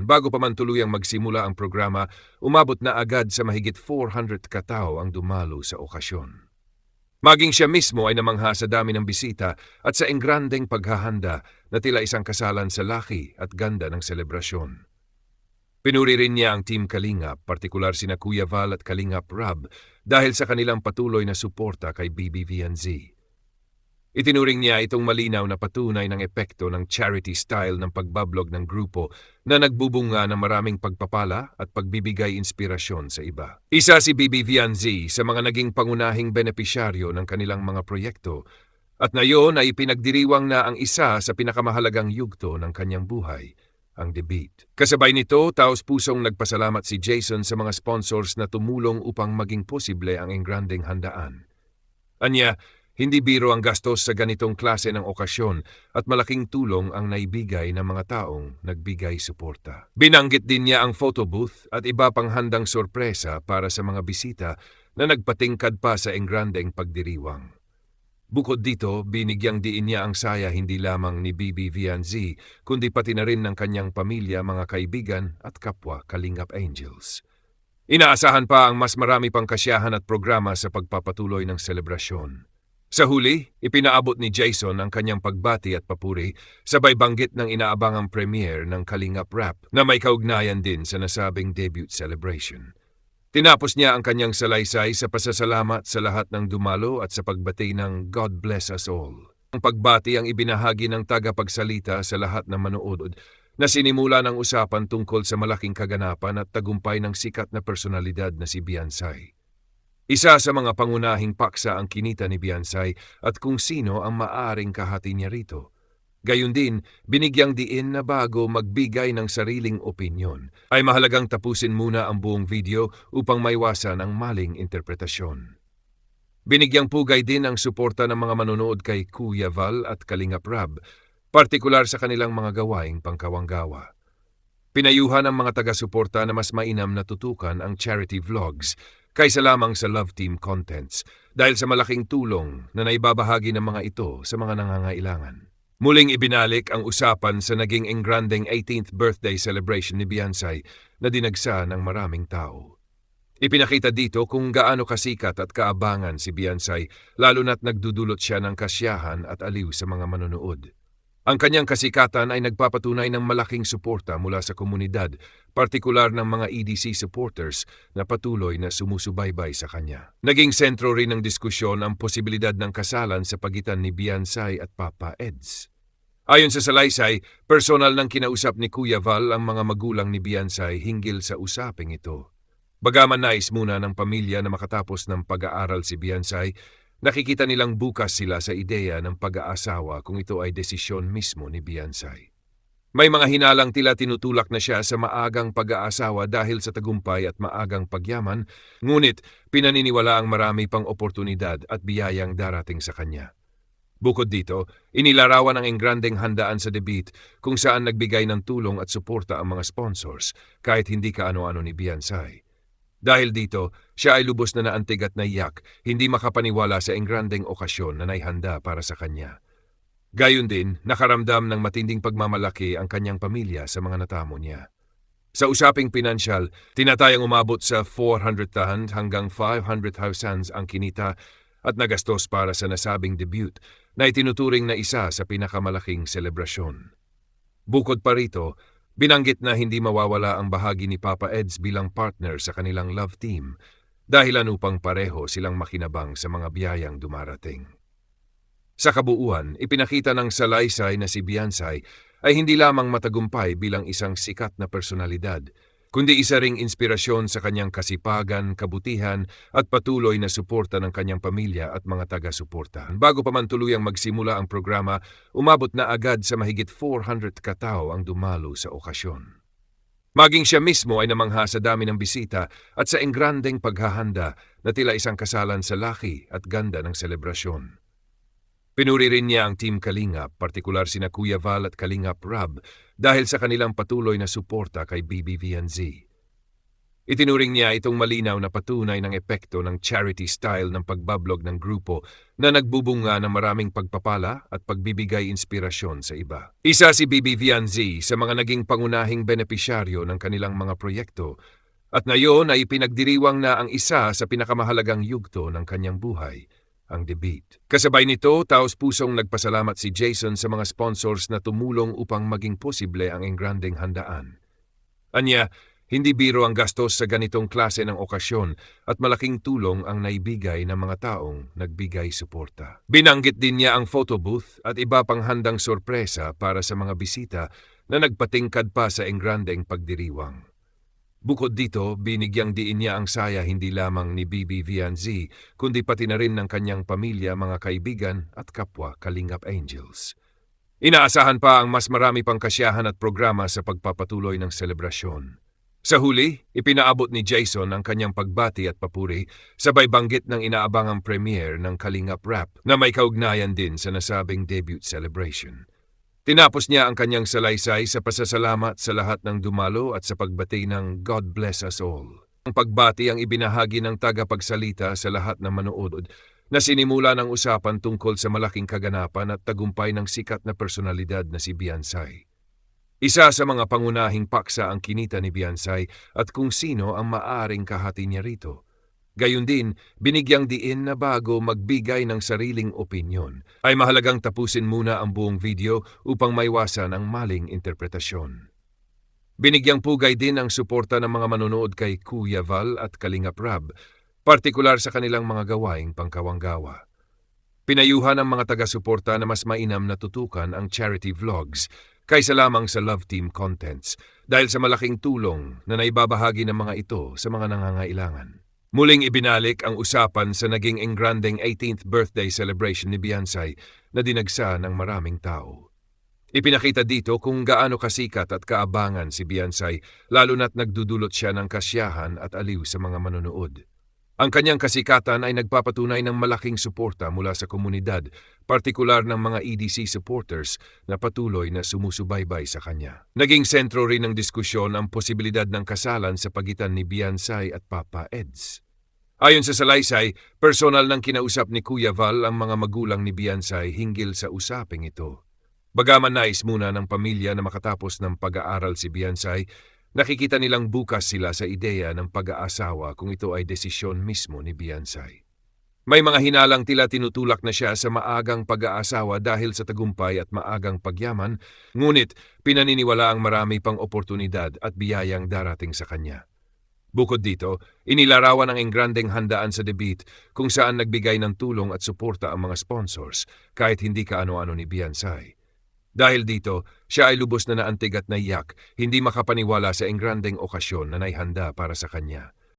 Bago pa man tuluyang magsimula ang programa, umabot na agad sa mahigit 400 katao ang dumalo sa okasyon. Maging siya mismo ay namangha sa dami ng bisita at sa engrandeng paghahanda na tila isang kasalan sa laki at ganda ng selebrasyon. Pinuri rin niya ang Team Kalingap, partikular sina Kuya Val at Kalingap Rab, dahil sa kanilang patuloy na suporta kay BBVNZ. Itinuring niya itong malinaw na patunay ng epekto ng charity style ng pagbablog ng grupo na nagbubunga ng maraming pagpapala at pagbibigay inspirasyon sa iba. Isa si BBVNZ sa mga naging pangunahing benepisyaryo ng kanilang mga proyekto at ngayon ay pinagdiriwang na ang isa sa pinakamahalagang yugto ng kanyang buhay, ang debate. Kasabay nito, taos-pusong nagpasalamat si Jason sa mga sponsors na tumulong upang maging posible ang engrandeng handaan. Anya, hindi biro ang gastos sa ganitong klase ng okasyon at malaking tulong ang naibigay ng mga taong nagbigay suporta. Binanggit din niya ang photo booth at iba pang handang sorpresa para sa mga bisita na nagpatingkad pa sa engrandeng pagdiriwang. Bukod dito, binigyang diin niya ang saya hindi lamang ni BBVNZ kundi pati na rin ng kanyang pamilya, mga kaibigan at kapwa Kalingap Angels. Inaasahan pa ang mas marami pang kasiyahan at programa sa pagpapatuloy ng selebrasyon. Sa huli, ipinaabot ni Jason ang kanyang pagbati at papuri, sabay banggit ng inaabangang premiere ng Kalingap Rap na may kaugnayan din sa nasabing debut celebration. Tinapos niya ang kanyang salaysay sa pasasalamat sa lahat ng dumalo at sa pagbati ng God bless us all. Ang pagbati ang ibinahagi ng tagapagsalita sa lahat ng manood na sinimula ng usapan tungkol sa malaking kaganapan at tagumpay ng sikat na personalidad na si Beyonce. Isa sa mga pangunahing paksa ang kinita ni Beyonce at kung sino ang maaring kahati niya rito. Gayun din, binigyang diin na bago magbigay ng sariling opinyon, ay mahalagang tapusin muna ang buong video upang maiwasan ang maling interpretasyon. Binigyang pugay din ang suporta ng mga manonood kay Kuya Val at Kalingap Rab, partikular sa kanilang mga gawaing pangkawanggawa. Pinayuhan ng mga taga-suporta na mas mainam na tutukan ang charity vlogs kaysa lamang sa Love Team contents dahil sa malaking tulong na naibabahagi ng mga ito sa mga nangangailangan. Muling ibinalik ang usapan sa naging engrandeng 18th birthday celebration ni Beyonce na dinagsa ng maraming tao. Ipinakita dito kung gaano kasikat at kaabangan si Beyonce, lalo na't nagdudulot siya ng kasiyahan at aliw sa mga manonood. Ang kanyang kasikatan ay nagpapatunay ng malaking suporta mula sa komunidad, partikular ng mga EDC supporters na patuloy na sumusubaybay sa kanya. Naging sentro rin ng diskusyon ang posibilidad ng kasalan sa pagitan ni Beyonce at Papa Eds. Ayon sa salaysay, personal nang kinausap ni Kuya Val ang mga magulang ni Beyonce hinggil sa usaping ito. Bagaman nais muna ng pamilya na makatapos ng pag-aaral si Beyonce, nakikita nilang bukas sila sa ideya ng pag-aasawa kung ito ay desisyon mismo ni Beyonce. May mga hinalang tila tinutulak na siya sa maagang pag-aasawa dahil sa tagumpay at maagang pagyaman, ngunit pinaniniwala ang marami pang oportunidad at biyayang darating sa kanya. Bukod dito, inilarawan ang engrandeng handaan sa debate kung saan nagbigay ng tulong at suporta ang mga sponsors kahit hindi kaano-ano ni Beyonce. Dahil dito, siya ay lubos na naantig at naiyak, hindi makapaniwala sa engrandeng okasyon na naihanda para sa kanya. Gayon din, nakaramdam ng matinding pagmamalaki ang kanyang pamilya sa mga natamo niya. Sa usaping pinansyal, tinatayang umabot sa 400,000 hanggang 500,000 ang kinita at nagastos para sa nasabing debut na itinuturing na isa sa pinakamalaking selebrasyon. Bukod pa rito, binanggit na hindi mawawala ang bahagi ni Papa Eds bilang partner sa kanilang love team, dahilan upang pareho silang makinabang sa mga biyayang dumarating. Sa kabuuan, ipinakita ng salaysay na si Beyonce ay hindi lamang matagumpay bilang isang sikat na personalidad, kundi isa ring inspirasyon sa kanyang kasipagan, kabutihan at patuloy na suporta ng kanyang pamilya at mga taga-suporta. Bago pa man tuluyang magsimula ang programa, umabot na agad sa mahigit 400 katao ang dumalo sa okasyon. Maging siya mismo ay namangha sa dami ng bisita at sa engrandeng paghahanda na tila isang kasalan sa laki at ganda ng selebrasyon. Pinuri rin niya ang Team Kalingap, partikular sina Kuya Val at Kalingap Rab, dahil sa kanilang patuloy na suporta kay BBVNZ. Itinuring niya itong malinaw na patunay ng epekto ng charity style ng pagbablog ng grupo na nagbubunga ng maraming pagpapala at pagbibigay inspirasyon sa iba. Isa si Bibi Vianzi sa mga naging pangunahing benepisyaryo ng kanilang mga proyekto at ngayon ay pinagdiriwang na ang isa sa pinakamahalagang yugto ng kanyang buhay, ang debate. Kasabay nito, taos-pusong nagpasalamat si Jason sa mga sponsors na tumulong upang maging posible ang engrandeng handaan. Anya, hindi biro ang gastos sa ganitong klase ng okasyon at malaking tulong ang naibigay ng mga taong nagbigay suporta. Binanggit din niya ang photo booth at iba pang handang sorpresa para sa mga bisita na nagpatingkad pa sa engrandeng pagdiriwang. Bukod dito, binigyang diin niya ang saya hindi lamang ni Bibi Vianzi, kundi pati na rin ng kanyang pamilya, mga kaibigan at kapwa Kalingap Angels. Inaasahan pa ang mas marami pang kasiyahan at programa sa pagpapatuloy ng selebrasyon. Sa huli, ipinaabot ni Jason ang kanyang pagbati at papuri, sabay banggit ng inaabangang premiere ng Kalingap Rap na may kaugnayan din sa nasabing debut celebration. Tinapos niya ang kanyang salaysay sa pasasalamat sa lahat ng dumalo at sa pagbati ng God bless us all. Ang pagbati ang ibinahagi ng tagapagsalita sa lahat ng manood na sinimula ng usapan tungkol sa malaking kaganapan at tagumpay ng sikat na personalidad na si Viansay. Isa sa mga pangunahing paksa ang kinita ni Viansay at kung sino ang maaring kahati niya rito. Gayun din, binigyang diin na bago magbigay ng sariling opinyon, ay mahalagang tapusin muna ang buong video upang maiwasan ang maling interpretasyon. Binigyang pugay din ang suporta ng mga manonood kay Kuya Val at Kalingap Rab, partikular sa kanilang mga gawaing pangkawanggawa. Pinayuhan ang mga taga-suporta na mas mainam na tutukan ang charity vlogs kaysa lamang sa Love Team contents dahil sa malaking tulong na naibabahagi ng mga ito sa mga nangangailangan. Muling ibinalik ang usapan sa naging engrandeng 18th birthday celebration ni Viansay na dinagsa ng maraming tao. Ipinakita dito kung gaano kasikat at kaabangan si Viansay lalo na't nagdudulot siya ng kasiyahan at aliw sa mga manonood. Ang kanyang kasikatan ay nagpapatunay ng malaking suporta mula sa komunidad, partikular ng mga EDC supporters na patuloy na sumusubaybay sa kanya. Naging sentro rin ng diskusyon ang posibilidad ng kasalan sa pagitan ni Viansay at Papa Eds. Ayon sa salaysay, personal nang kinausap ni Kuya Val ang mga magulang ni Viansay hinggil sa usaping ito. Bagaman nais muna ng pamilya na makatapos ng pag-aaral si Viansay, nakikita nilang bukas sila sa ideya ng pag-aasawa kung ito ay desisyon mismo ni Viansay. May mga hinalang tila tinutulak na siya sa maagang pag-aasawa dahil sa tagumpay at maagang pagyaman, ngunit pinaniniwala ang marami pang oportunidad at biyayang darating sa kanya. Bukod dito, inilarawan ang engrandeng handaan sa debate kung saan nagbigay ng tulong at suporta ang mga sponsors kahit hindi kaano-ano ni Viansay. Dahil dito, siya ay lubos na naantig at naiyak, hindi makapaniwala sa engrandeng okasyon na naihanda para sa kanya.